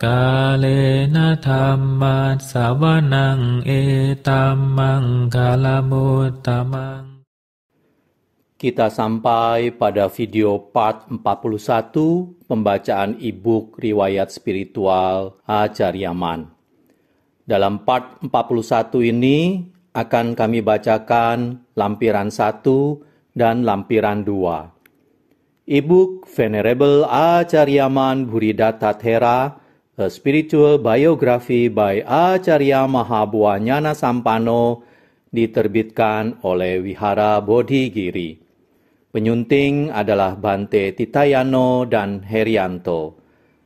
Kalena dhamma sawanang etamang kalamutamang. Kita sampai pada video part 41 pembacaan e-book riwayat spiritual Acarya Man. Dalam part 41 ini akan kami bacakan lampiran 1 dan lampiran 2. E-book Venerable Acarya Man Buridatta Thera, A Spiritual Biography by Acarya Mahabuanyana Sampano, diterbitkan oleh Wihara Bodhigiri. Penyunting adalah Bante Titayano dan Herianto.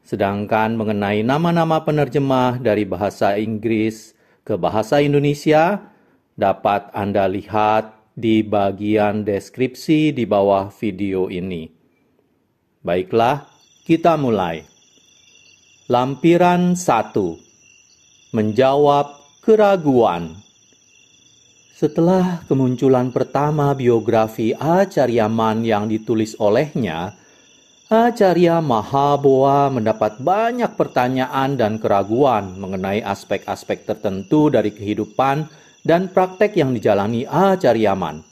Sedangkan mengenai nama-nama penerjemah dari bahasa Inggris ke bahasa Indonesia dapat Anda lihat di bagian deskripsi di bawah video ini. Baiklah, kita mulai. Lampiran 1. Menjawab keraguan. Setelah kemunculan pertama biografi Acarya Man yang ditulis olehnya, Acarya Mahaboa mendapat banyak pertanyaan dan keraguan mengenai aspek-aspek tertentu dari kehidupan dan praktek yang dijalani Acarya Man.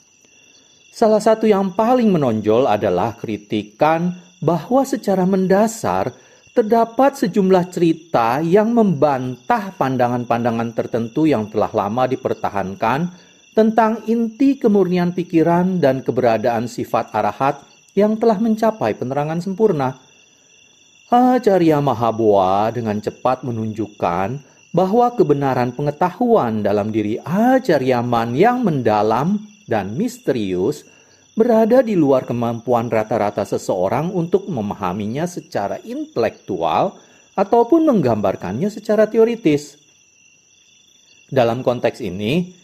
Salah satu yang paling menonjol adalah kritikan bahwa secara mendasar terdapat sejumlah cerita yang membantah pandangan-pandangan tertentu yang telah lama dipertahankan tentang inti kemurnian pikiran dan keberadaan sifat arahat yang telah mencapai penerangan sempurna. Acarya Mahaboa dengan cepat menunjukkan bahwa kebenaran pengetahuan dalam diri Acarya Man yang mendalam dan misterius berada di luar kemampuan rata-rata seseorang untuk memahaminya secara intelektual ataupun menggambarkannya secara teoritis. Dalam konteks ini,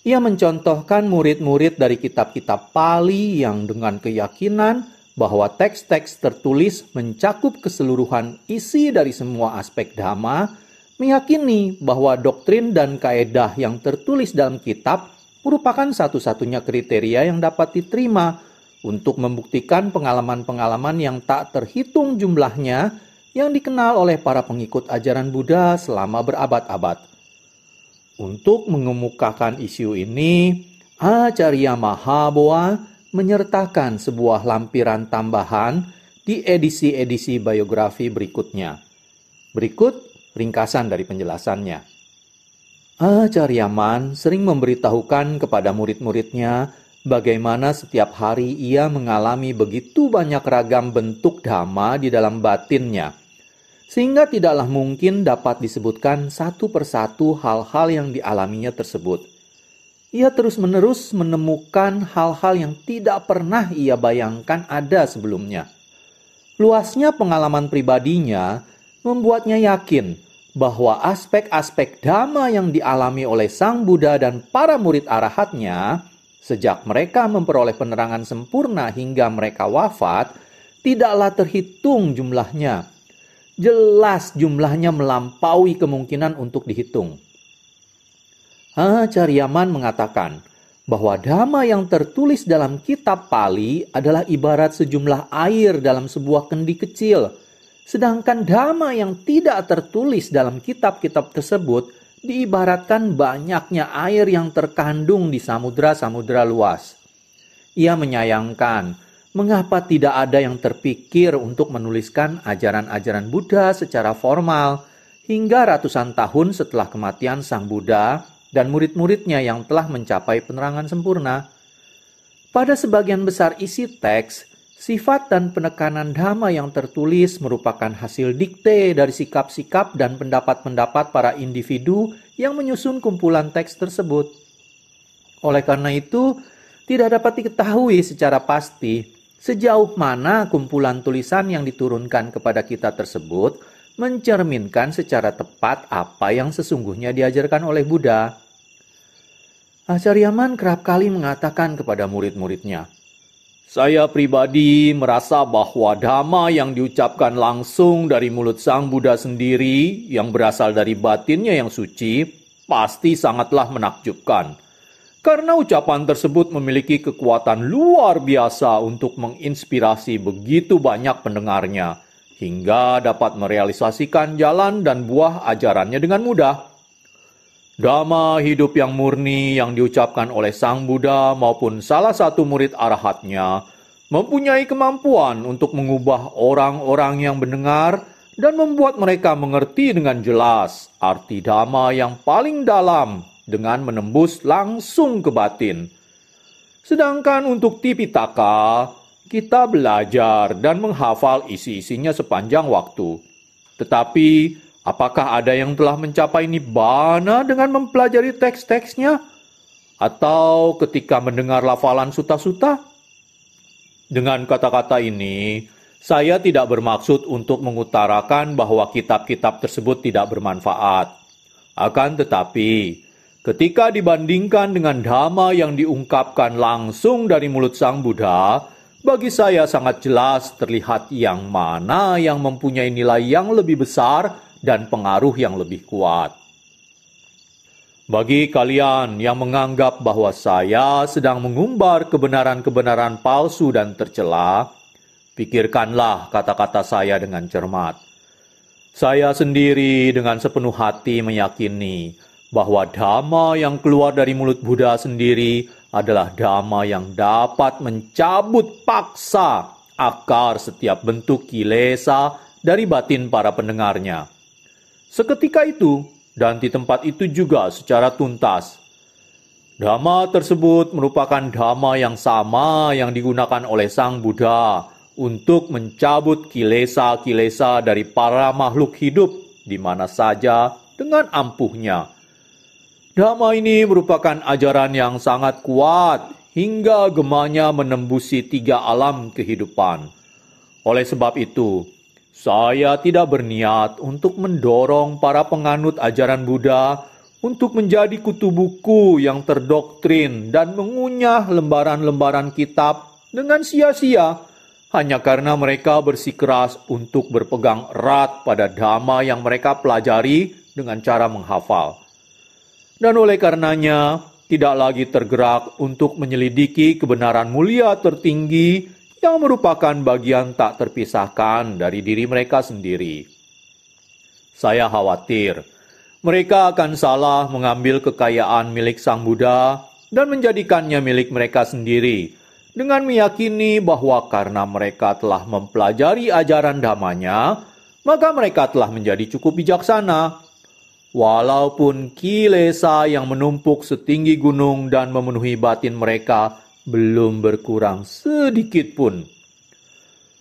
ia mencontohkan murid-murid dari kitab-kitab Pali yang dengan keyakinan bahwa teks-teks tertulis mencakup keseluruhan isi dari semua aspek dhamma, meyakini bahwa doktrin dan kaedah yang tertulis dalam kitab merupakan satu-satunya kriteria yang dapat diterima untuk membuktikan pengalaman-pengalaman yang tak terhitung jumlahnya yang dikenal oleh para pengikut ajaran Buddha selama berabad-abad. Untuk mengemukakan isu ini, Acarya Mahaboa menyertakan sebuah lampiran tambahan di edisi-edisi biografi berikutnya. Berikut ringkasan dari penjelasannya. Acarya Man sering memberitahukan kepada murid-muridnya bagaimana setiap hari ia mengalami begitu banyak ragam bentuk dhamma di dalam batinnya, sehingga tidaklah mungkin dapat disebutkan satu persatu hal-hal yang dialaminya tersebut. Ia terus-menerus menemukan hal-hal yang tidak pernah ia bayangkan ada sebelumnya. Luasnya pengalaman pribadinya membuatnya yakin bahwa aspek-aspek dhamma yang dialami oleh Sang Buddha dan para murid arahatnya sejak mereka memperoleh penerangan sempurna hingga mereka wafat tidaklah terhitung jumlahnya. Jelas jumlahnya melampaui kemungkinan untuk dihitung. Acarya Man mengatakan bahwa dhamma yang tertulis dalam kitab Pali adalah ibarat sejumlah air dalam sebuah kendi kecil. Sedangkan dhamma yang tidak tertulis dalam kitab-kitab tersebut diibaratkan banyaknya air yang terkandung di samudra-samudra luas. Ia menyayangkan mengapa tidak ada yang terpikir untuk menuliskan ajaran-ajaran Buddha secara formal hingga ratusan tahun setelah kematian Sang Buddha dan murid-muridnya yang telah mencapai penerangan sempurna. Pada sebagian besar isi teks, sifat dan penekanan dhamma yang tertulis merupakan hasil dikte dari sikap-sikap dan pendapat-pendapat para individu yang menyusun kumpulan teks tersebut. Oleh karena itu, tidak dapat diketahui secara pasti sejauh mana kumpulan tulisan yang diturunkan kepada kita tersebut mencerminkan secara tepat apa yang sesungguhnya diajarkan oleh Buddha. Acarya Man kerap kali mengatakan kepada murid-muridnya, "Saya pribadi merasa bahwa dhamma yang diucapkan langsung dari mulut Sang Buddha sendiri yang berasal dari batinnya yang suci pasti sangatlah menakjubkan. Karena ucapan tersebut memiliki kekuatan luar biasa untuk menginspirasi begitu banyak pendengarnya, hingga dapat merealisasikan jalan dan buah ajarannya dengan mudah. Dhamma hidup yang murni yang diucapkan oleh Sang Buddha maupun salah satu murid arahatnya mempunyai kemampuan untuk mengubah orang-orang yang mendengar dan membuat mereka mengerti dengan jelas arti Dhamma yang paling dalam dengan menembus langsung ke batin. Sedangkan untuk Tipitaka, kita belajar dan menghafal isi-isinya sepanjang waktu. Tetapi, apakah ada yang telah mencapai nibbana dengan mempelajari teks-teksnya? Atau ketika mendengar lafalan suta-suta? Dengan kata-kata ini, saya tidak bermaksud untuk mengutarakan bahwa kitab-kitab tersebut tidak bermanfaat. Akan tetapi, ketika dibandingkan dengan Dhamma yang diungkapkan langsung dari mulut Sang Buddha, bagi saya sangat jelas terlihat yang mana yang mempunyai nilai yang lebih besar dan pengaruh yang lebih kuat. Bagi kalian yang menganggap bahwa saya sedang mengumbar kebenaran-kebenaran palsu dan tercela, pikirkanlah kata-kata saya dengan cermat. Saya sendiri dengan sepenuh hati meyakini bahwa Dhamma yang keluar dari mulut Buddha sendiri adalah Dhamma yang dapat mencabut paksa akar setiap bentuk kilesa dari batin para pendengarnya. Seketika itu, dan di tempat itu juga secara tuntas, Dhamma tersebut merupakan Dhamma yang sama yang digunakan oleh Sang Buddha untuk mencabut kilesa-kilesa dari para makhluk hidup di mana saja dengan ampuhnya. Dhamma ini merupakan ajaran yang sangat kuat hingga gemanya menembusi 3 alam kehidupan. Oleh sebab itu, saya tidak berniat untuk mendorong para penganut ajaran Buddha untuk menjadi kutu buku yang terdoktrin dan mengunyah lembaran-lembaran kitab dengan sia-sia hanya karena mereka bersikeras untuk berpegang erat pada Dhamma yang mereka pelajari dengan cara menghafal. Dan oleh karenanya, tidak lagi tergerak untuk menyelidiki kebenaran mulia tertinggi yang merupakan bagian tak terpisahkan dari diri mereka sendiri. Saya khawatir, mereka akan salah mengambil kekayaan milik Sang Buddha dan menjadikannya milik mereka sendiri, dengan meyakini bahwa karena mereka telah mempelajari ajaran Dhammanya, maka mereka telah menjadi cukup bijaksana. Walaupun kilesa yang menumpuk setinggi gunung dan memenuhi batin mereka belum berkurang sedikit pun.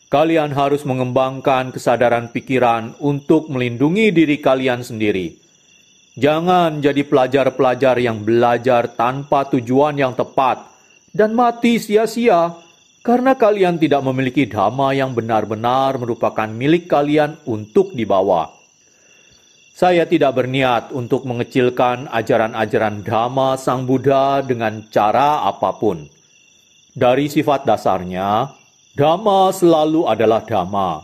Kalian harus mengembangkan kesadaran pikiran untuk melindungi diri kalian sendiri. Jangan jadi pelajar-pelajar yang belajar tanpa tujuan yang tepat dan mati sia-sia karena kalian tidak memiliki Dhamma yang benar-benar merupakan milik kalian untuk dibawa. Saya tidak berniat untuk mengecilkan ajaran-ajaran Dhamma Sang Buddha dengan cara apapun. Dari sifat dasarnya, Dhamma selalu adalah Dhamma,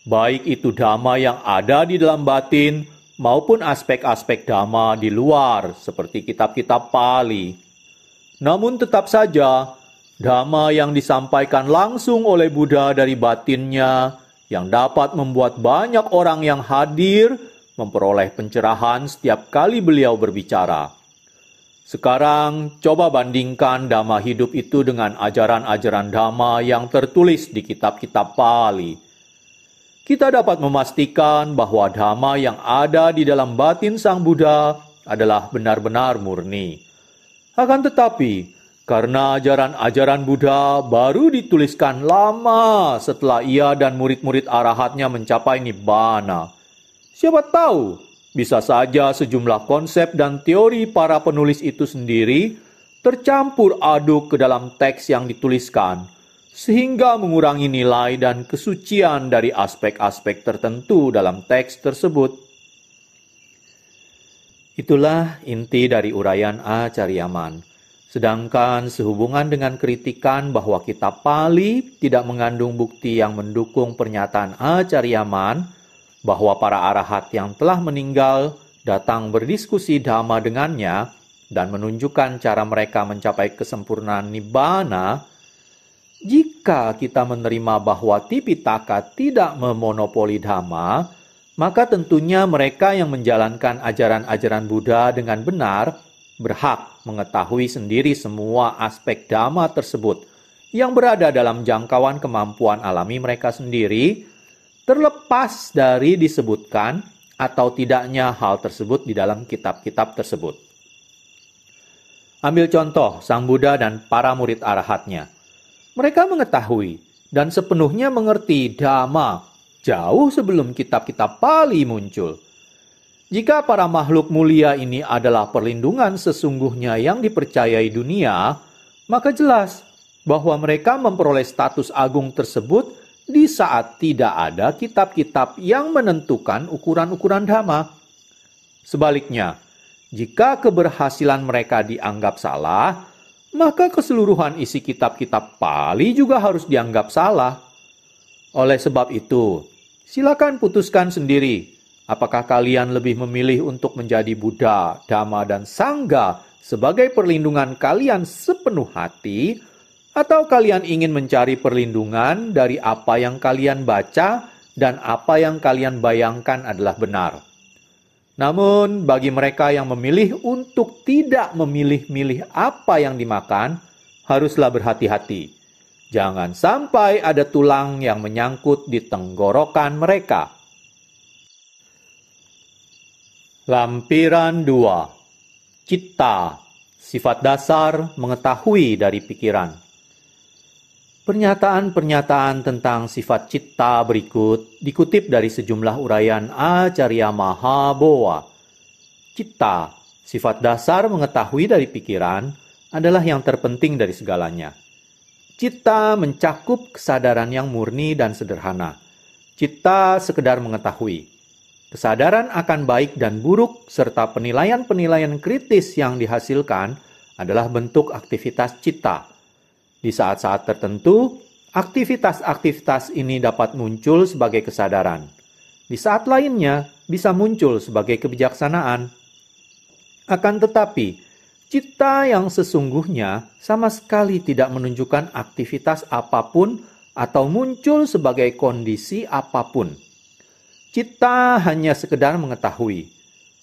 baik itu Dhamma yang ada di dalam batin maupun aspek-aspek Dhamma di luar seperti kitab-kitab Pali. Namun tetap saja, Dhamma yang disampaikan langsung oleh Buddha dari batinnya yang dapat membuat banyak orang yang hadir memperoleh pencerahan setiap kali beliau berbicara. Sekarang, coba bandingkan Dhamma hidup itu dengan ajaran-ajaran Dhamma yang tertulis di kitab-kitab Pali. Kita dapat memastikan bahwa Dhamma yang ada di dalam batin Sang Buddha adalah benar-benar murni. Akan tetapi, karena ajaran-ajaran Buddha baru dituliskan lama setelah ia dan murid-murid arahatnya mencapai Nibbana, siapa tahu, bisa saja sejumlah konsep dan teori para penulis itu sendiri tercampur aduk ke dalam teks yang dituliskan, sehingga mengurangi nilai dan kesucian dari aspek-aspek tertentu dalam teks tersebut. Itulah inti dari uraian Acaryaman. Sedangkan sehubungan dengan kritikan bahwa kitab Pali tidak mengandung bukti yang mendukung pernyataan Acaryaman, bahwa para arahat yang telah meninggal datang berdiskusi Dhamma dengannya dan menunjukkan cara mereka mencapai kesempurnaan Nibbana, Jika kita menerima bahwa Tipitaka tidak memonopoli Dhamma, maka tentunya mereka yang menjalankan ajaran-ajaran Buddha dengan benar berhak mengetahui sendiri semua aspek Dhamma tersebut yang berada dalam jangkauan kemampuan alami mereka sendiri, terlepas dari disebutkan atau tidaknya hal tersebut di dalam kitab-kitab tersebut. Ambil contoh Sang Buddha dan para murid arahatnya. Mereka mengetahui dan sepenuhnya mengerti Dhamma jauh sebelum kitab-kitab Pali muncul. Jika para makhluk mulia ini adalah perlindungan sesungguhnya yang dipercayai dunia, maka jelas bahwa mereka memperoleh status agung tersebut di saat tidak ada kitab-kitab yang menentukan ukuran-ukuran Dhamma. Sebaliknya, jika keberhasilan mereka dianggap salah, maka keseluruhan isi kitab-kitab Pali juga harus dianggap salah. Oleh sebab itu, silakan putuskan sendiri, apakah kalian lebih memilih untuk menjadi Buddha, Dhamma, dan Sangha sebagai perlindungan kalian sepenuh hati, atau kalian ingin mencari perlindungan dari apa yang kalian baca dan apa yang kalian bayangkan adalah benar. Namun, bagi mereka yang memilih untuk tidak memilih-milih apa yang dimakan, haruslah berhati-hati. Jangan sampai ada tulang yang menyangkut di tenggorokan mereka. Lampiran 2. Citta, sifat dasar mengetahui dari pikiran. Pernyataan-pernyataan tentang sifat citta berikut dikutip dari sejumlah uraian Acarya Mahabowa. Citta, sifat dasar mengetahui dari pikiran, adalah yang terpenting dari segalanya. Citta mencakup kesadaran yang murni dan sederhana. Citta sekedar mengetahui. Kesadaran akan baik dan buruk serta penilaian-penilaian kritis yang dihasilkan adalah bentuk aktivitas citta. Di saat-saat tertentu, aktivitas-aktivitas ini dapat muncul sebagai kesadaran. Di saat lainnya, bisa muncul sebagai kebijaksanaan. Akan tetapi, citta yang sesungguhnya sama sekali tidak menunjukkan aktivitas apapun atau muncul sebagai kondisi apapun. Citta hanya sekedar mengetahui.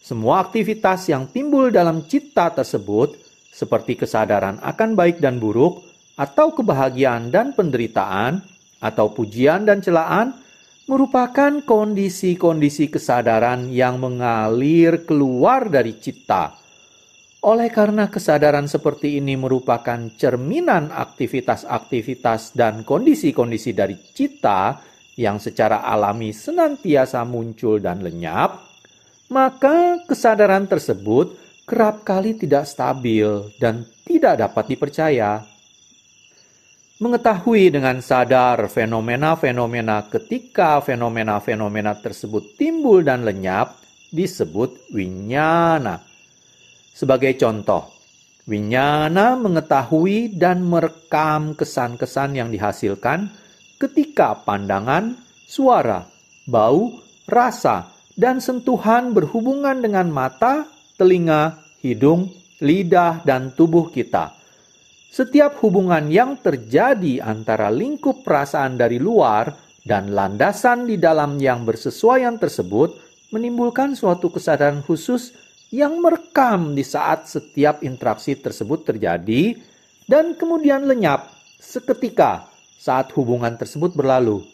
Semua aktivitas yang timbul dalam citta tersebut, seperti kesadaran akan baik dan buruk, atau kebahagiaan dan penderitaan, atau pujian dan celaan, merupakan kondisi-kondisi kesadaran yang mengalir keluar dari citta. Oleh karena kesadaran seperti ini merupakan cerminan aktivitas-aktivitas dan kondisi-kondisi dari citta yang secara alami senantiasa muncul dan lenyap, maka kesadaran tersebut kerap kali tidak stabil dan tidak dapat dipercaya. Mengetahui dengan sadar fenomena-fenomena ketika fenomena-fenomena tersebut timbul dan lenyap disebut winyana. Sebagai contoh, winyana mengetahui dan merekam kesan-kesan yang dihasilkan ketika pandangan, suara, bau, rasa, dan sentuhan berhubungan dengan mata, telinga, hidung, lidah, dan tubuh kita. Setiap hubungan yang terjadi antara lingkup perasaan dari luar dan landasan di dalam yang bersesuaian tersebut menimbulkan suatu kesadaran khusus yang merekam di saat setiap interaksi tersebut terjadi dan kemudian lenyap seketika saat hubungan tersebut berlalu.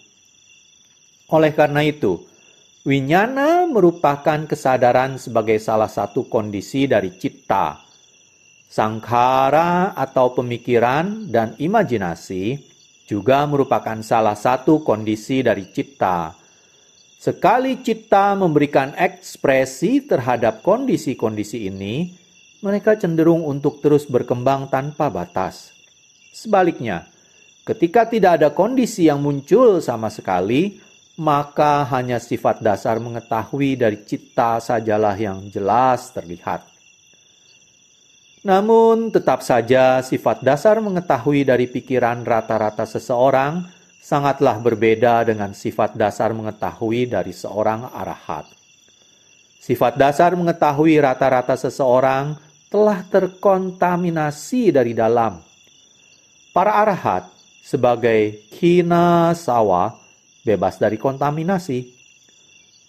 Oleh karena itu, winyana merupakan kesadaran sebagai salah satu kondisi dari citta. Sangkhara atau pemikiran dan imajinasi juga merupakan salah satu kondisi dari citta. Sekali citta memberikan ekspresi terhadap kondisi-kondisi ini, mereka cenderung untuk terus berkembang tanpa batas. Sebaliknya, ketika tidak ada kondisi yang muncul sama sekali, maka hanya sifat dasar mengetahui dari citta sajalah yang jelas terlihat. Namun, tetap saja sifat dasar mengetahui dari pikiran rata-rata seseorang sangatlah berbeda dengan sifat dasar mengetahui dari seorang arahat. Sifat dasar mengetahui rata-rata seseorang telah terkontaminasi dari dalam. Para arahat sebagai kina sawa, bebas dari kontaminasi.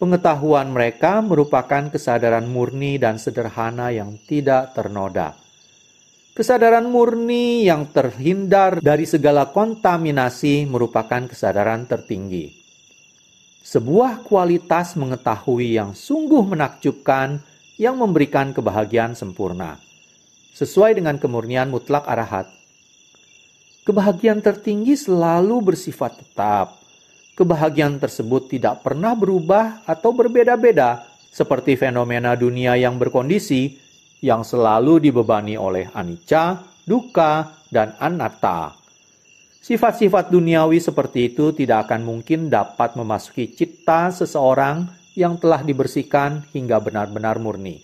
Pengetahuan mereka merupakan kesadaran murni dan sederhana yang tidak ternoda. Kesadaran murni yang terhindar dari segala kontaminasi merupakan kesadaran tertinggi. Sebuah kualitas mengetahui yang sungguh menakjubkan yang memberikan kebahagiaan sempurna, sesuai dengan kemurnian mutlak arahat. Kebahagiaan tertinggi selalu bersifat tetap. Kebahagiaan tersebut tidak pernah berubah atau berbeda-beda, seperti fenomena dunia yang berkondisi, yang selalu dibebani oleh anicca, dukkha, dan anatta. Sifat-sifat duniawi seperti itu tidak akan mungkin dapat memasuki cita seseorang yang telah dibersihkan hingga benar-benar murni.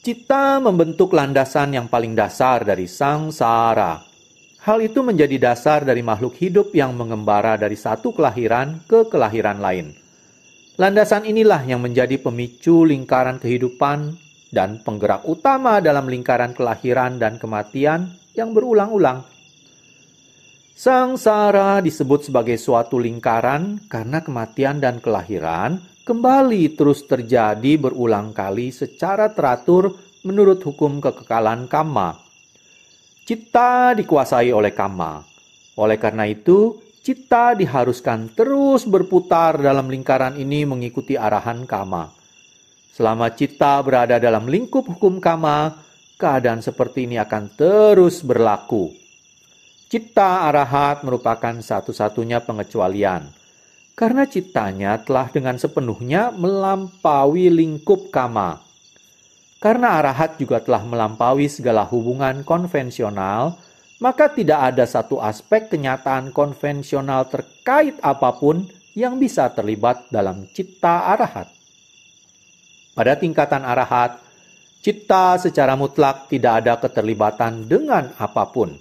Cita membentuk landasan yang paling dasar dari sangsara. Hal itu menjadi dasar dari makhluk hidup yang mengembara dari satu kelahiran ke kelahiran lain. Landasan inilah yang menjadi pemicu lingkaran kehidupan dan penggerak utama dalam lingkaran kelahiran dan kematian yang berulang-ulang. Sangsara disebut sebagai suatu lingkaran karena kematian dan kelahiran kembali terus terjadi berulang kali secara teratur menurut hukum kekekalan kamma. Citta dikuasai oleh kamma. Oleh karena itu, citta diharuskan terus berputar dalam lingkaran ini mengikuti arahan kamma. Selama citta berada dalam lingkup hukum kamma, keadaan seperti ini akan terus berlaku. Citta arahat merupakan satu-satunya pengecualian, karena cittanya telah dengan sepenuhnya melampaui lingkup kamma. Karena arahat juga telah melampaui segala hubungan konvensional, maka tidak ada satu aspek kenyataan konvensional terkait apapun yang bisa terlibat dalam citta arahat. Pada tingkatan arahat, citta secara mutlak tidak ada keterlibatan dengan apapun.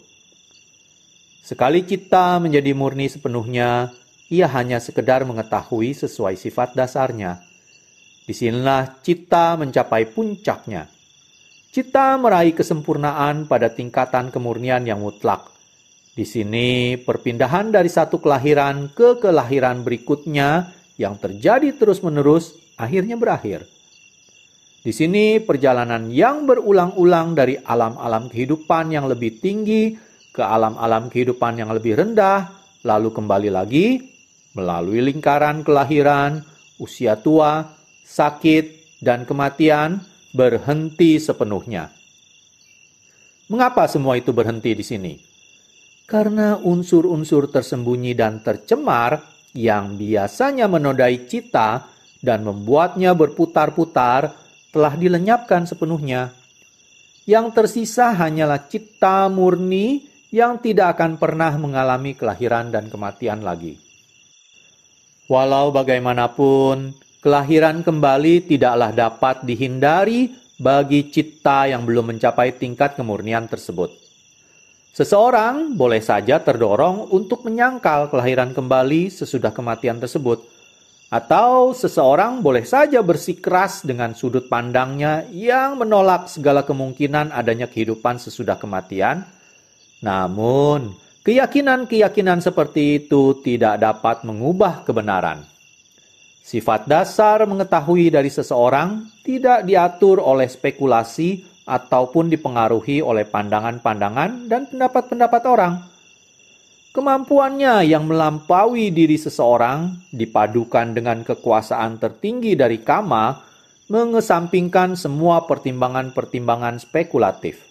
Sekali citta menjadi murni sepenuhnya, ia hanya sekedar mengetahui sesuai sifat dasarnya. Disinilah citta mencapai puncaknya. Citta meraih kesempurnaan pada tingkatan kemurnian yang mutlak. Di sini perpindahan dari satu kelahiran ke kelahiran berikutnya yang terjadi terus-menerus akhirnya berakhir. Di sini perjalanan yang berulang-ulang dari alam-alam kehidupan yang lebih tinggi ke alam-alam kehidupan yang lebih rendah, lalu kembali lagi melalui lingkaran kelahiran, usia tua, sakit, dan kematian berhenti sepenuhnya. Mengapa semua itu berhenti di sini? Karena unsur-unsur tersembunyi dan tercemar yang biasanya menodai citta dan membuatnya berputar-putar telah dilenyapkan sepenuhnya. Yang tersisa hanyalah citta murni yang tidak akan pernah mengalami kelahiran dan kematian lagi. Walau bagaimanapun, kelahiran kembali tidaklah dapat dihindari bagi citta yang belum mencapai tingkat kemurnian tersebut. Seseorang boleh saja terdorong untuk menyangkal kelahiran kembali sesudah kematian tersebut, atau seseorang boleh saja bersikeras dengan sudut pandangnya yang menolak segala kemungkinan adanya kehidupan sesudah kematian. Namun, keyakinan-keyakinan seperti itu tidak dapat mengubah kebenaran. Sifat dasar mengetahui dari seseorang tidak diatur oleh spekulasi ataupun dipengaruhi oleh pandangan-pandangan dan pendapat-pendapat orang. Kemampuannya yang melampaui diri seseorang dipadukan dengan kekuasaan tertinggi dari kamma mengesampingkan semua pertimbangan-pertimbangan spekulatif.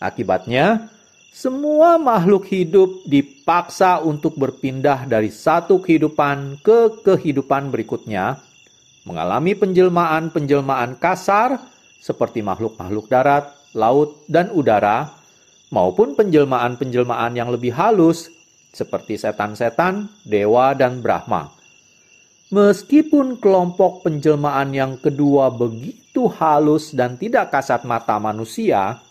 Akibatnya, semua makhluk hidup dipaksa untuk berpindah dari satu kehidupan ke kehidupan berikutnya, mengalami penjelmaan-penjelmaan kasar seperti makhluk-makhluk darat, laut, dan udara, maupun penjelmaan-penjelmaan yang lebih halus seperti setan-setan, dewa, dan Brahma. Meskipun kelompok penjelmaan yang kedua begitu halus dan tidak kasat mata manusia,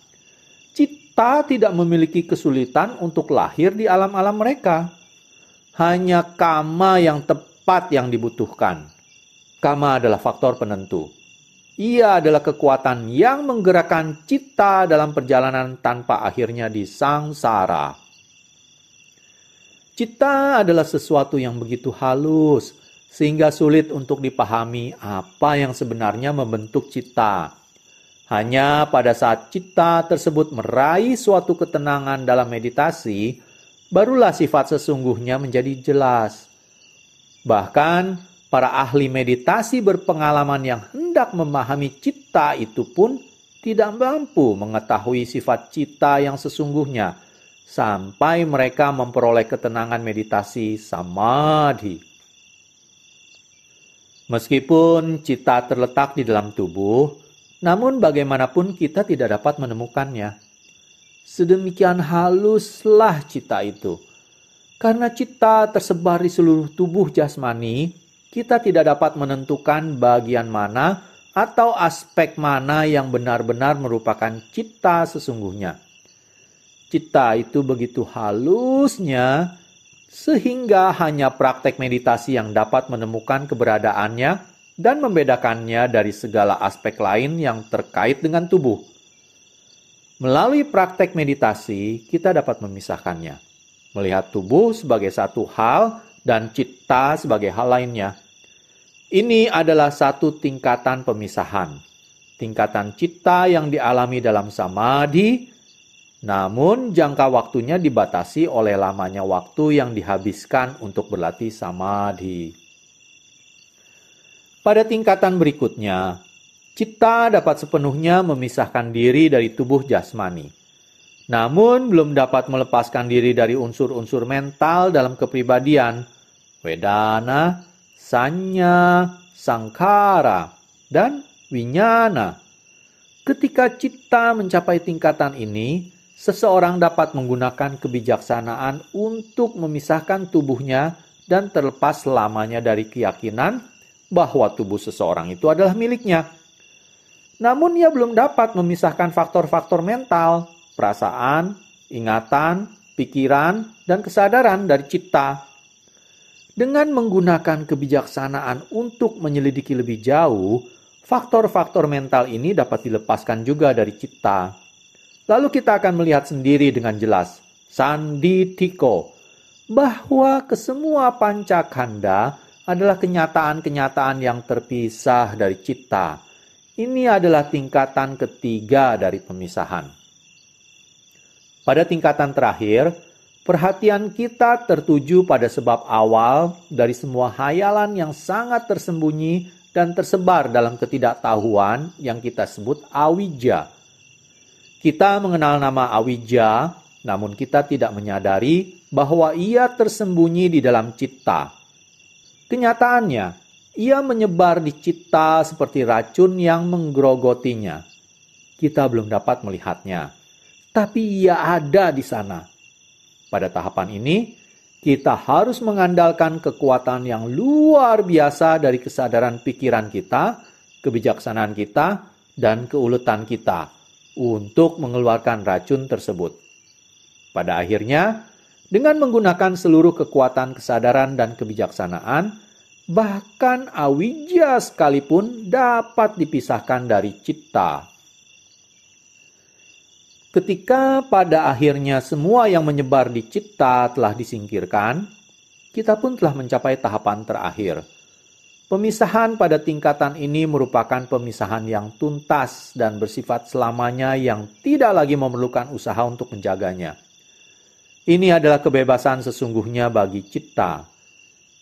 citta tidak memiliki kesulitan untuk lahir di alam-alam mereka. Hanya kamma yang tepat yang dibutuhkan. Kamma adalah faktor penentu. Ia adalah kekuatan yang menggerakkan citta dalam perjalanan tanpa akhirnya di sangsara. Cita adalah sesuatu yang begitu halus, sehingga sulit untuk dipahami apa yang sebenarnya membentuk cita. Hanya pada saat cita tersebut meraih suatu ketenangan dalam meditasi, barulah sifat sesungguhnya menjadi jelas. Bahkan, para ahli meditasi berpengalaman yang hendak memahami cita itu pun tidak mampu mengetahui sifat cita yang sesungguhnya, sampai mereka memperoleh ketenangan meditasi samadhi. Meskipun cita terletak di dalam tubuh, namun bagaimanapun kita tidak dapat menemukannya. Sedemikian haluslah cita itu. Karena cita tersebar di seluruh tubuh jasmani, kita tidak dapat menentukan bagian mana atau aspek mana yang benar-benar merupakan cita sesungguhnya. Cita itu begitu halusnya, sehingga hanya praktek meditasi yang dapat menemukan keberadaannya dan membedakannya dari segala aspek lain yang terkait dengan tubuh. Melalui praktek meditasi, kita dapat memisahkannya, melihat tubuh sebagai satu hal dan cita sebagai hal lainnya. Ini adalah satu tingkatan pemisahan, tingkatan cita yang dialami dalam samadhi, namun jangka waktunya dibatasi oleh lamanya waktu yang dihabiskan untuk berlatih samadhi. Pada tingkatan berikutnya, cita dapat sepenuhnya memisahkan diri dari tubuh jasmani. Namun belum dapat melepaskan diri dari unsur-unsur mental dalam kepribadian, vedana, sanya, sangkara, dan winyana. Ketika cita mencapai tingkatan ini, seseorang dapat menggunakan kebijaksanaan untuk memisahkan tubuhnya dan terlepas selamanya dari keyakinan bahwa tubuh seseorang itu adalah miliknya. Namun ia belum dapat memisahkan faktor-faktor mental, perasaan, ingatan, pikiran, dan kesadaran dari cita. Dengan menggunakan kebijaksanaan untuk menyelidiki lebih jauh, faktor-faktor mental ini dapat dilepaskan juga dari cita. Lalu kita akan melihat sendiri dengan jelas, sanditiko, bahwa kesemua pancakanda adalah kenyataan-kenyataan yang terpisah dari cita. Ini adalah tingkatan ketiga dari pemisahan. Pada tingkatan terakhir, perhatian kita tertuju pada sebab awal dari semua hayalan yang sangat tersembunyi dan tersebar dalam ketidaktahuan yang kita sebut awija. Kita mengenal nama awija, namun kita tidak menyadari bahwa ia tersembunyi di dalam cita. Kenyataannya, ia menyebar di cita seperti racun yang menggerogotinya. Kita belum dapat melihatnya, tapi ia ada di sana. Pada tahapan ini, kita harus mengandalkan kekuatan yang luar biasa dari kesadaran pikiran kita, kebijaksanaan kita, dan keuletan kita untuk mengeluarkan racun tersebut. Pada akhirnya, dengan menggunakan seluruh kekuatan kesadaran dan kebijaksanaan, bahkan awija sekalipun dapat dipisahkan dari cita. Ketika pada akhirnya semua yang menyebar di cita telah disingkirkan, kita pun telah mencapai tahapan terakhir. Pemisahan pada tingkatan ini merupakan pemisahan yang tuntas dan bersifat selamanya yang tidak lagi memerlukan usaha untuk menjaganya. Ini adalah kebebasan sesungguhnya bagi cita.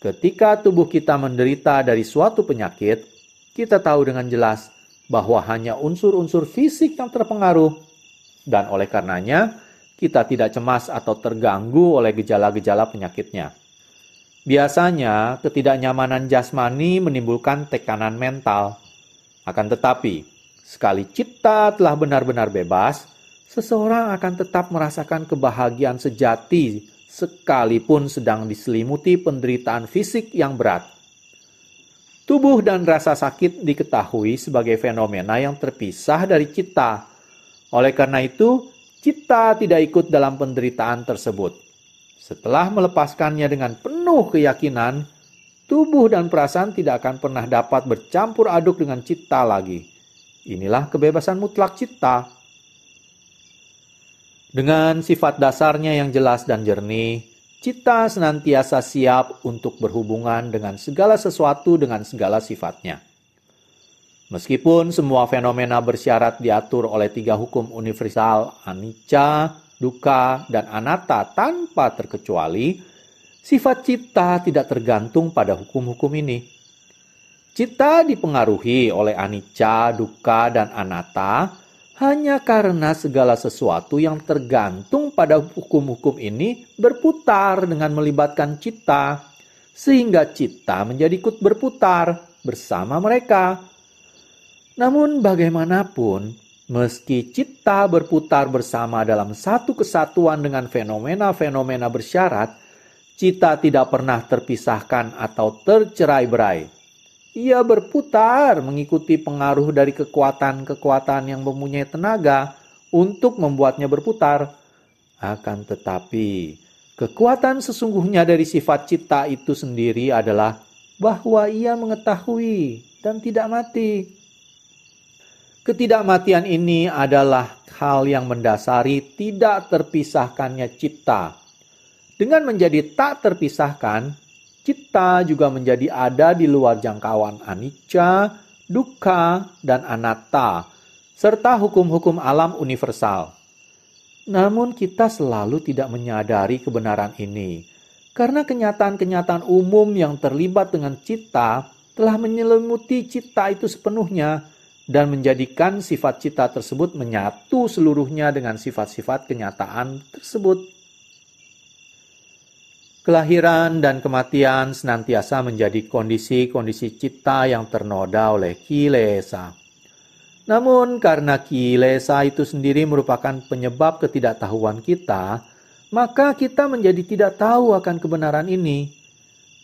Ketika tubuh kita menderita dari suatu penyakit, kita tahu dengan jelas bahwa hanya unsur-unsur fisik yang terpengaruh, dan oleh karenanya kita tidak cemas atau terganggu oleh gejala-gejala penyakitnya. Biasanya, ketidaknyamanan jasmani menimbulkan tekanan mental. Akan tetapi, sekali cita telah benar-benar bebas, seseorang akan tetap merasakan kebahagiaan sejati sekalipun sedang diselimuti penderitaan fisik yang berat. Tubuh dan rasa sakit diketahui sebagai fenomena yang terpisah dari cita. Oleh karena itu, cita tidak ikut dalam penderitaan tersebut. Setelah melepaskannya dengan penuh keyakinan, tubuh dan perasaan tidak akan pernah dapat bercampur aduk dengan cita lagi. Inilah kebebasan mutlak cita. Dengan sifat dasarnya yang jelas dan jernih, Cita senantiasa siap untuk berhubungan dengan segala sesuatu dengan segala sifatnya. Meskipun semua fenomena bersyarat diatur oleh 3 hukum universal anicca, dukkha, dan anatta tanpa terkecuali, sifat cita tidak tergantung pada hukum-hukum ini. Cita dipengaruhi oleh anicca, dukkha, dan anatta hanya karena segala sesuatu yang tergantung pada hukum-hukum ini berputar dengan melibatkan cita, sehingga cita menjadi ikut berputar bersama mereka. Namun bagaimanapun, meski cita berputar bersama dalam satu kesatuan dengan fenomena-fenomena bersyarat, cita tidak pernah terpisahkan atau tercerai-berai. Ia berputar mengikuti pengaruh dari kekuatan-kekuatan yang mempunyai tenaga untuk membuatnya berputar. Akan tetapi, kekuatan sesungguhnya dari sifat cita itu sendiri adalah bahwa ia mengetahui dan tidak mati. Ketidakmatian ini adalah hal yang mendasari tidak terpisahkannya cita. Dengan menjadi tak terpisahkan, cita juga menjadi ada di luar jangkauan anicca, dukkha, dan anatta, serta hukum-hukum alam universal. Namun kita selalu tidak menyadari kebenaran ini, karena kenyataan-kenyataan umum yang terlibat dengan cita telah menyelimuti cita itu sepenuhnya, dan menjadikan sifat cita tersebut menyatu seluruhnya dengan sifat-sifat kenyataan tersebut. Kelahiran dan kematian senantiasa menjadi kondisi-kondisi cita yang ternoda oleh kilesa. Namun karena kilesa itu sendiri merupakan penyebab ketidaktahuan kita, maka kita menjadi tidak tahu akan kebenaran ini.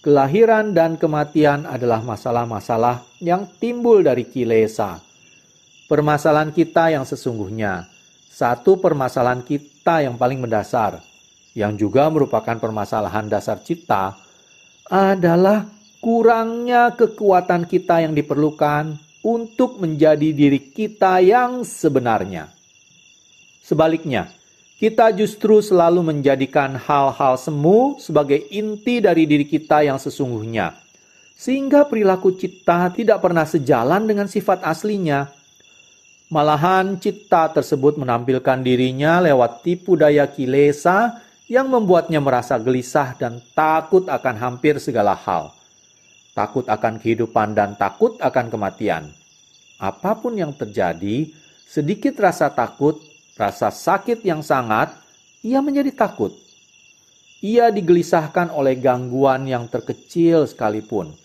Kelahiran dan kematian adalah masalah-masalah yang timbul dari kilesa. Permasalahan kita yang sesungguhnya, satu permasalahan kita yang paling mendasar, yang juga merupakan permasalahan dasar cita, adalah kurangnya kekuatan kita yang diperlukan untuk menjadi diri kita yang sebenarnya. Sebaliknya, kita justru selalu menjadikan hal-hal semu sebagai inti dari diri kita yang sesungguhnya, sehingga perilaku cita tidak pernah sejalan dengan sifat aslinya. Malahan cita tersebut menampilkan dirinya lewat tipu daya kilesa yang membuatnya merasa gelisah dan takut akan hampir segala hal. Takut akan kehidupan dan takut akan kematian. Apapun yang terjadi, sedikit rasa takut, rasa sakit yang sangat, ia menjadi takut. Ia digelisahkan oleh gangguan yang terkecil sekalipun.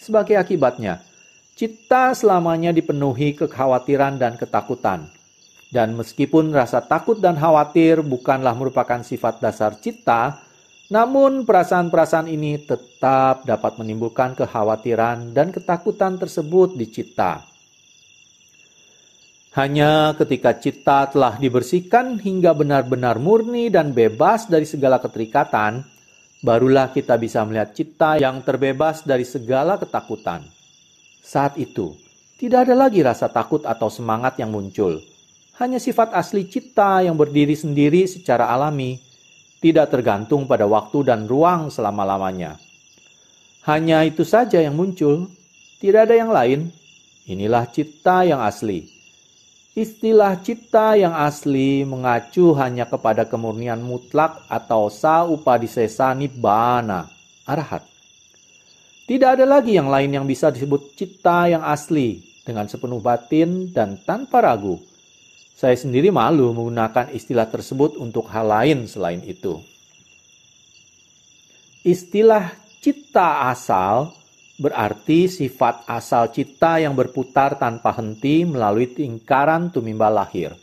Sebagai akibatnya, cita selamanya dipenuhi kekhawatiran dan ketakutan. Dan meskipun rasa takut dan khawatir bukanlah merupakan sifat dasar cita, namun perasaan-perasaan ini tetap dapat menimbulkan kekhawatiran dan ketakutan tersebut di cita. Hanya ketika cita telah dibersihkan hingga benar-benar murni dan bebas dari segala keterikatan, barulah kita bisa melihat cita yang terbebas dari segala ketakutan. Saat itu, tidak ada lagi rasa takut atau semangat yang muncul. Hanya sifat asli cita yang berdiri sendiri secara alami, tidak tergantung pada waktu dan ruang selama-lamanya. Hanya itu saja yang muncul, tidak ada yang lain. Inilah cita yang asli. Istilah cita yang asli mengacu hanya kepada kemurnian mutlak atau saupadisesa nibbana, arahat. Tidak ada lagi yang lain yang bisa disebut cita yang asli dengan sepenuh batin dan tanpa ragu. Saya sendiri malu menggunakan istilah tersebut untuk hal lain selain itu. Istilah cita asal berarti sifat asal cita yang berputar tanpa henti melalui lingkaran tumimba lahir.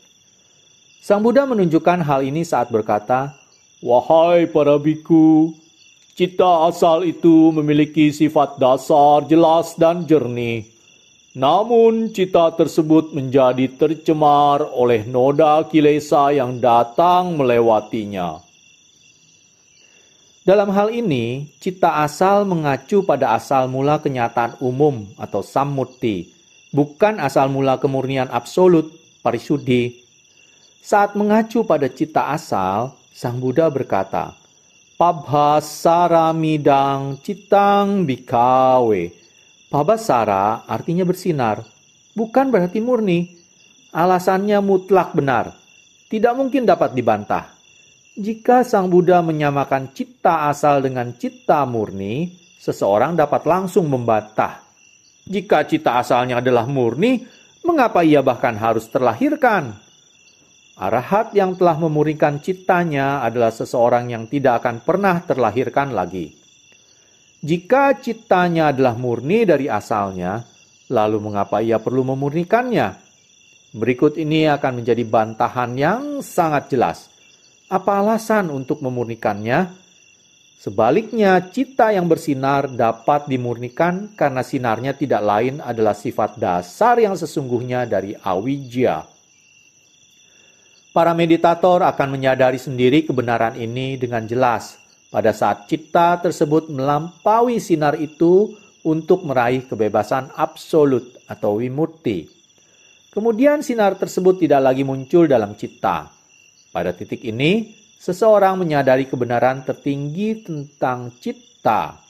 Sang Buddha menunjukkan hal ini saat berkata, "Wahai para biku, cita asal itu memiliki sifat dasar jelas dan jernih. Namun cita tersebut menjadi tercemar oleh noda kilesa yang datang melewatinya." Dalam hal ini, cita asal mengacu pada asal mula kenyataan umum atau sammutti, bukan asal mula kemurnian absolut, parisuddhi. Saat mengacu pada cita asal, Sang Buddha berkata, Pabhasara midang citang bikawe. Pabhasara artinya bersinar, bukan berarti murni. Alasannya mutlak benar, tidak mungkin dapat dibantah. Jika Sang Buddha menyamakan citta asal dengan citta murni, seseorang dapat langsung membantah. Jika citta asalnya adalah murni, mengapa ia bahkan harus terlahirkan? Arahat yang telah memurnikan cittanya adalah seseorang yang tidak akan pernah terlahirkan lagi. Jika cittanya adalah murni dari asalnya, lalu mengapa ia perlu memurnikannya? Berikut ini akan menjadi bantahan yang sangat jelas. Apa alasan untuk memurnikannya? Sebaliknya, citta yang bersinar dapat dimurnikan karena sinarnya tidak lain adalah sifat dasar yang sesungguhnya dari awijja. Para meditator akan menyadari sendiri kebenaran ini dengan jelas pada saat citta tersebut melampaui sinar itu untuk meraih kebebasan absolut atau vimutti. Kemudian sinar tersebut tidak lagi muncul dalam citta. Pada titik ini, seseorang menyadari kebenaran tertinggi tentang citta.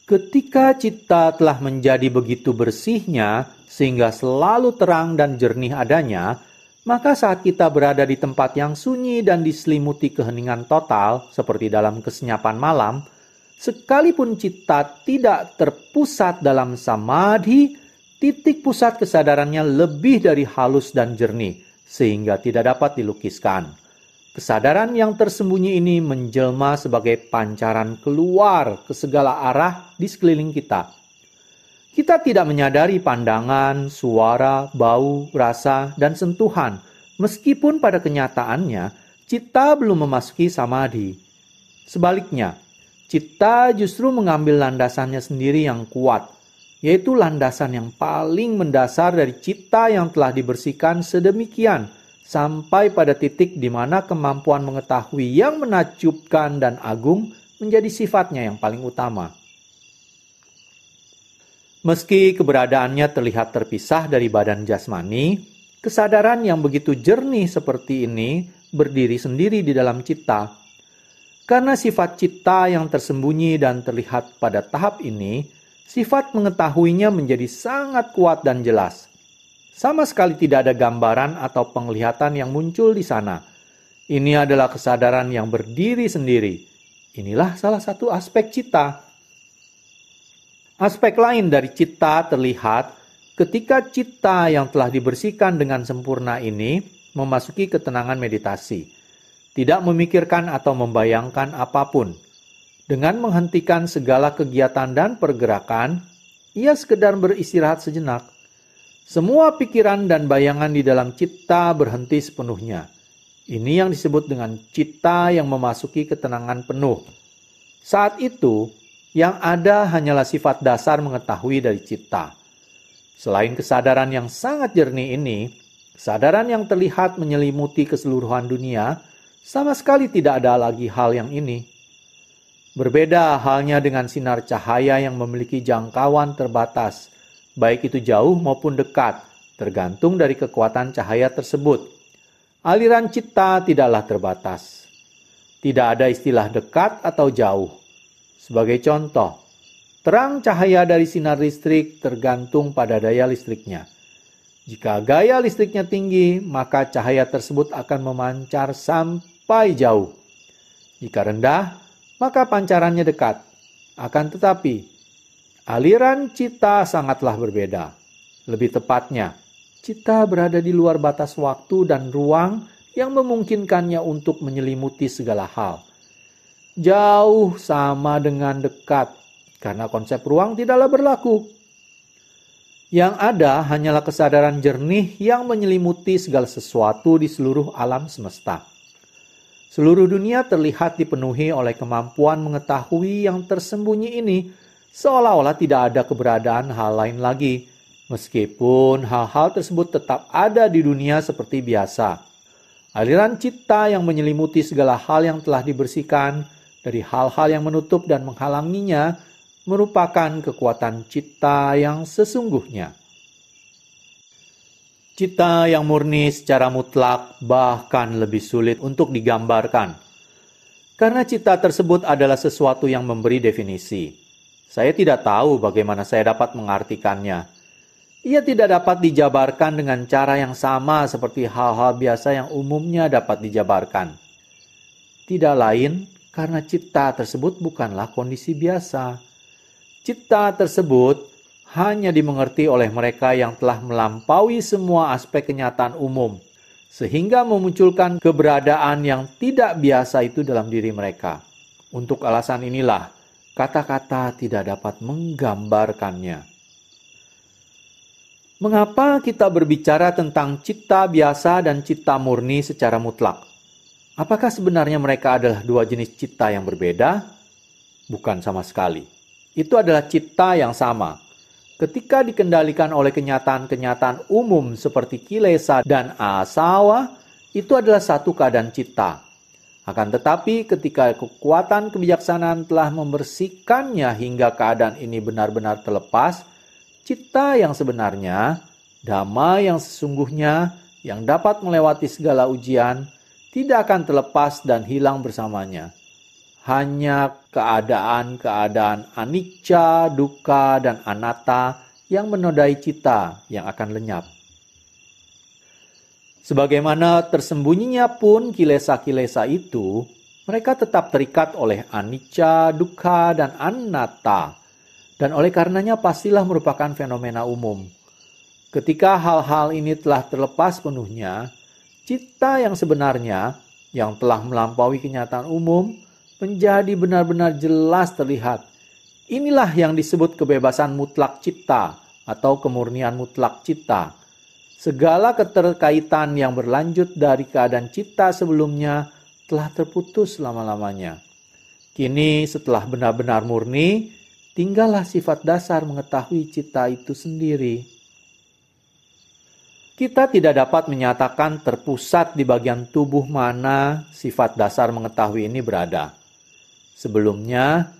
Ketika citta telah menjadi begitu bersihnya sehingga selalu terang dan jernih adanya, maka saat kita berada di tempat yang sunyi dan diselimuti keheningan total, seperti dalam kesenyapan malam, sekalipun citta tidak terpusat dalam samadhi, titik pusat kesadarannya lebih dari halus dan jernih, sehingga tidak dapat dilukiskan. Kesadaran yang tersembunyi ini menjelma sebagai pancaran keluar ke segala arah di sekeliling kita. Kita tidak menyadari pandangan, suara, bau, rasa, dan sentuhan, meskipun pada kenyataannya citta belum memasuki samadhi. Sebaliknya, citta justru mengambil landasannya sendiri yang kuat, yaitu landasan yang paling mendasar dari citta yang telah dibersihkan sedemikian, sampai pada titik di mana kemampuan mengetahui yang menakjubkan dan agung menjadi sifatnya yang paling utama. Meski keberadaannya terlihat terpisah dari badan jasmani, kesadaran yang begitu jernih seperti ini berdiri sendiri di dalam citta. Karena sifat citta yang tersembunyi dan terlihat pada tahap ini, sifat mengetahuinya menjadi sangat kuat dan jelas. Sama sekali tidak ada gambaran atau penglihatan yang muncul di sana. Ini adalah kesadaran yang berdiri sendiri. Inilah salah satu aspek citta. Aspek lain dari citta terlihat ketika citta yang telah dibersihkan dengan sempurna ini memasuki ketenangan meditasi. Tidak memikirkan atau membayangkan apapun. Dengan menghentikan segala kegiatan dan pergerakan, ia sekedar beristirahat sejenak. Semua pikiran dan bayangan di dalam citta berhenti sepenuhnya. Ini yang disebut dengan citta yang memasuki ketenangan penuh. Saat itu, yang ada hanyalah sifat dasar mengetahui dari citta. Selain kesadaran yang sangat jernih ini, kesadaran yang terlihat menyelimuti keseluruhan dunia, sama sekali tidak ada lagi hal yang ini. Berbeda halnya dengan sinar cahaya yang memiliki jangkauan terbatas, baik itu jauh maupun dekat, tergantung dari kekuatan cahaya tersebut. Aliran citta tidaklah terbatas. Tidak ada istilah dekat atau jauh. Sebagai contoh, terang cahaya dari sinar listrik tergantung pada daya listriknya. Jika gaya listriknya tinggi, maka cahaya tersebut akan memancar sampai jauh. Jika rendah, maka pancarannya dekat. Akan tetapi, aliran citta sangatlah berbeda. Lebih tepatnya, citta berada di luar batas waktu dan ruang yang memungkinkannya untuk menyelimuti segala hal. Jauh sama dengan dekat, karena konsep ruang tidaklah berlaku. Yang ada hanyalah kesadaran jernih yang menyelimuti segala sesuatu di seluruh alam semesta. Seluruh dunia terlihat dipenuhi oleh kemampuan mengetahui yang tersembunyi ini, seolah-olah tidak ada keberadaan hal lain lagi, meskipun hal-hal tersebut tetap ada di dunia seperti biasa. Aliran citta yang menyelimuti segala hal yang telah dibersihkan dari hal-hal yang menutup dan menghalanginya merupakan kekuatan citta yang sesungguhnya. Citta yang murni secara mutlak bahkan lebih sulit untuk digambarkan. Karena cita tersebut adalah sesuatu yang memberi definisi. Saya tidak tahu bagaimana saya dapat mengartikannya. Ia tidak dapat dijabarkan dengan cara yang sama seperti hal-hal biasa yang umumnya dapat dijabarkan. Tidak lain karena cita tersebut bukanlah kondisi biasa. Cita tersebut hanya dimengerti oleh mereka yang telah melampaui semua aspek kenyataan umum, sehingga memunculkan keberadaan yang tidak biasa itu dalam diri mereka. Untuk alasan inilah, kata-kata tidak dapat menggambarkannya. Mengapa kita berbicara tentang cita biasa dan cita murni secara mutlak? Apakah sebenarnya mereka adalah dua jenis cita yang berbeda? Bukan sama sekali. Itu adalah cita yang sama. Ketika dikendalikan oleh kenyataan-kenyataan umum seperti kilesa dan asawa, itu adalah satu keadaan cita. Akan tetapi ketika kekuatan kebijaksanaan telah membersihkannya hingga keadaan ini benar-benar terlepas, cita yang sebenarnya, dhamma yang sesungguhnya, yang dapat melewati segala ujian, tidak akan terlepas dan hilang bersamanya. Hanya keadaan-keadaan anicca, dukkha, dan anatta yang menodai cita yang akan lenyap. Sebagaimana tersembunyinya pun kilesa-kilesa itu, mereka tetap terikat oleh anicca, dukkha, dan anatta. Dan oleh karenanya pastilah merupakan fenomena umum. Ketika hal-hal ini telah terlepas penuhnya, cita yang sebenarnya, yang telah melampaui kenyataan umum, menjadi benar-benar jelas terlihat. Inilah yang disebut kebebasan mutlak cita atau kemurnian mutlak cita. Segala keterkaitan yang berlanjut dari keadaan cita sebelumnya telah terputus selama-lamanya. Kini setelah benar-benar murni, tinggallah sifat dasar mengetahui cita itu sendiri. Kita tidak dapat menyatakan terpusat di bagian tubuh mana sifat dasar mengetahui ini berada. Sebelumnya,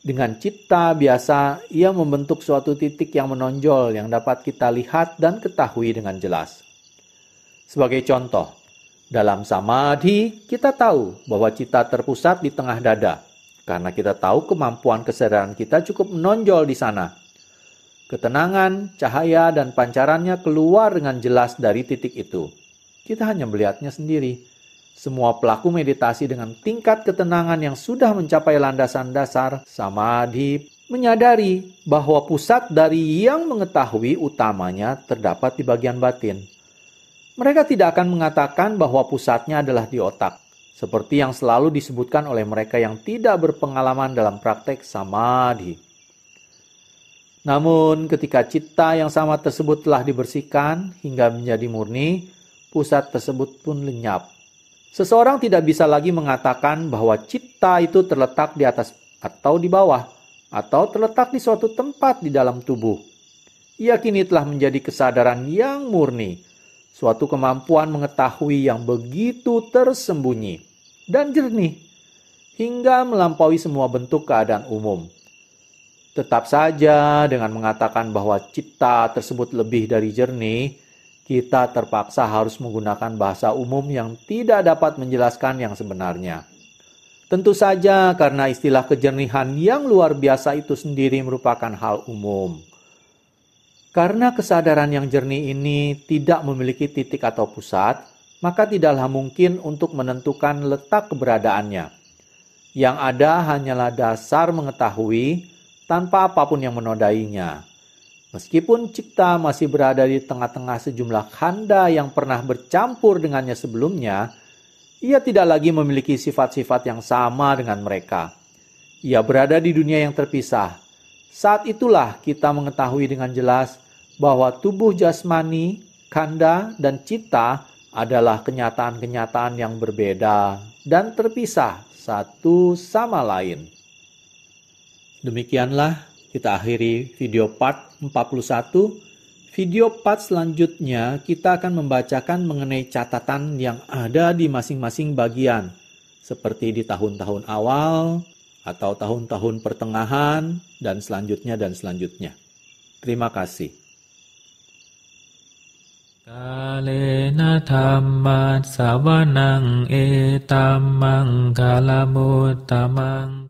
dengan cita biasa, ia membentuk suatu titik yang menonjol yang dapat kita lihat dan ketahui dengan jelas. Sebagai contoh, dalam samadhi, kita tahu bahwa cita terpusat di tengah dada, karena kita tahu kemampuan kesadaran kita cukup menonjol di sana. Ketenangan, cahaya, dan pancarannya keluar dengan jelas dari titik itu. Kita hanya melihatnya sendiri. Semua pelaku meditasi dengan tingkat ketenangan yang sudah mencapai landasan dasar samadhi menyadari bahwa pusat dari yang mengetahui utamanya terdapat di bagian batin. Mereka tidak akan mengatakan bahwa pusatnya adalah di otak, seperti yang selalu disebutkan oleh mereka yang tidak berpengalaman dalam praktek samadhi. Namun ketika cita yang sama tersebut telah dibersihkan hingga menjadi murni, pusat tersebut pun lenyap. Seseorang tidak bisa lagi mengatakan bahwa cita itu terletak di atas atau di bawah, atau terletak di suatu tempat di dalam tubuh. Ia kini telah menjadi kesadaran yang murni, suatu kemampuan mengetahui yang begitu tersembunyi dan jernih, hingga melampaui semua bentuk keadaan umum. Tetap saja dengan mengatakan bahwa cita tersebut lebih dari jernih, kita terpaksa harus menggunakan bahasa umum yang tidak dapat menjelaskan yang sebenarnya. Tentu saja karena istilah kejernihan yang luar biasa itu sendiri merupakan hal umum. Karena kesadaran yang jernih ini tidak memiliki titik atau pusat, maka tidaklah mungkin untuk menentukan letak keberadaannya. Yang ada hanyalah dasar mengetahui tanpa apapun yang menodainya. Meskipun cipta masih berada di tengah-tengah sejumlah khanda yang pernah bercampur dengannya sebelumnya, ia tidak lagi memiliki sifat-sifat yang sama dengan mereka. Ia berada di dunia yang terpisah. Saat itulah kita mengetahui dengan jelas bahwa tubuh jasmani, khanda, dan cita adalah kenyataan-kenyataan yang berbeda dan terpisah satu sama lain. Demikianlah kita akhiri video part 41. Video part selanjutnya kita akan membacakan mengenai catatan yang ada di masing-masing bagian, seperti di tahun-tahun awal atau tahun-tahun pertengahan dan selanjutnya. Terima kasih. กาเลนะธัมมัสสวนังเอตัมมังคลมุตตมัง